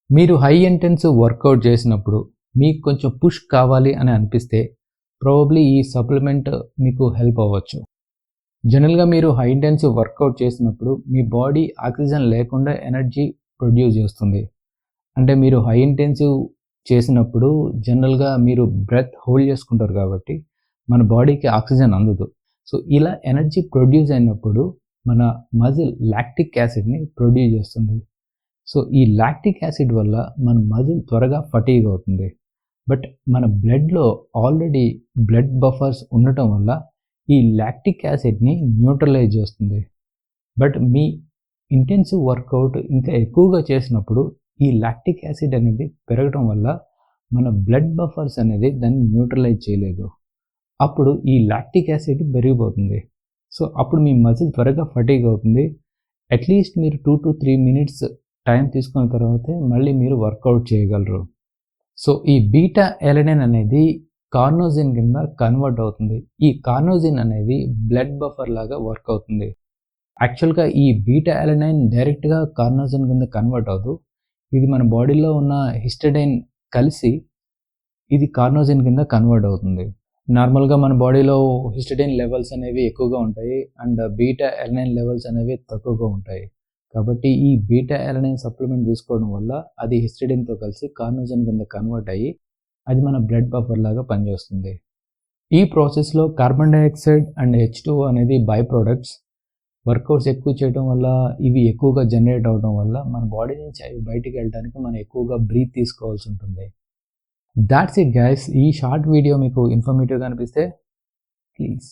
మీరు high intensive work out చేసినప్పుడు మీకు కొంచెం పుష్ కావాలి అని అనిపిస్తే ప్రాబబ్లీ ఈ సప్లిమెంట్ మీకు హెల్ప్ అవ్వచ్చు. జనరల్గా మీరు హై ఇంటెన్సివ్ వర్కౌట్ చేసినప్పుడు మీ బాడీ ఆక్సిజన్ లేకుండా ఎనర్జీ ప్రొడ్యూస్ చేస్తుంది. అంటే మీరు హై ఇంటెన్సివ్ చేసినప్పుడు జనరల్గా మీరు బ్రెత్ హోల్డ్ చేసుకుంటారు కాబట్టి మన బాడీకి ఆక్సిజన్ అందదు. సో ఇలా ఎనర్జీ ప్రొడ్యూస్ అయినప్పుడు మన మజిల్ లాక్టిక్ యాసిడ్ని ప్రొడ్యూస్ చేస్తుంది. సో ఈ లాక్టిక్ యాసిడ్ వల్ల మన మజిల్ త్వరగా ఫటీగ్ అవుతుంది. బట్ మన బ్లడ్లో ఆల్రెడీ బ్లడ్ బఫర్స్ ఉండటం వల్ల ఈ లాక్టిక్ యాసిడ్ని న్యూట్రలైజ్ చేస్తుంది. బట్ మీ ఇంటెన్సివ్ వర్కౌట్ ఇంకా ఎక్కువగా చేసినప్పుడు ఈ లాక్టిక్ యాసిడ్ అనేది పెరగడం వల్ల మన బ్లడ్ బఫర్స్ అనేది దాన్ని న్యూట్రలైజ్ చేయలేదు. అప్పుడు ఈ లాక్టిక్ యాసిడ్ పెరిగిపోతుంది. సో అప్పుడు మీ మజిల్ త్వరగా ఫటీగ్ అవుతుంది. అట్లీస్ట్ మీరు 2 to 3 minutes టైం తీసుకున్న తర్వాతే మళ్ళీ మీరు వర్కౌట్ చేయగలరు. సో ఈ బీటా ఎలనిన్ అనేది కార్నోజిన్ కింద కన్వర్ట్ అవుతుంది. ఈ కార్నోజిన్ అనేది బ్లడ్ బఫర్ లాగా వర్క్ అవుతుంది. యాక్చువల్గా ఈ బీటా ఎలనిన్ డైరెక్ట్గా కార్నోజిన్ కింద కన్వర్ట్ అవ్వదు. ఇది మన బాడీలో ఉన్న హిస్టడైన్ కలిసి ఇది కార్నోజిన్ కింద కన్వర్ట్ అవుతుంది. నార్మల్గా మన బాడీలో హిస్టడైన్ లెవెల్స్ అనేవి ఎక్కువగా ఉంటాయి అండ్ బీటా ఎలనిన్ లెవెల్స్ అనేవి తక్కువగా ఉంటాయి. కాబట్టి ఈ బీటా ఎలనిన్ సప్లిమెంట్ తీసుకోవడం వల్ల అది హిస్టడైన్తో కలిసి కార్నోజిన్ కింద కన్వర్ట్ అయ్యి అది మన బ్లడ్ బఫర్ లాగా పనిచేస్తుంది. ఈ ప్రాసెస్లో కార్బన్ డైఆక్సైడ్ అండ్ H2O అనేది బై ప్రోడక్ట్స్. వర్కౌట్స్ ఎక్కువ చేయడం వల్ల ఇవి ఎక్కువగా జనరేట్ అవ్వడం వల్ల మన బాడీ నుంచి అవి బయటికి వెళ్ళడానికి మనం ఎక్కువగా బ్రీత్ తీసుకోవాల్సి ఉంటుంది. That's it guys. ఈ షార్ట్ వీడియో మీకు ఇన్ఫర్మేటివ్గా అనిపిస్తే ప్లీజ్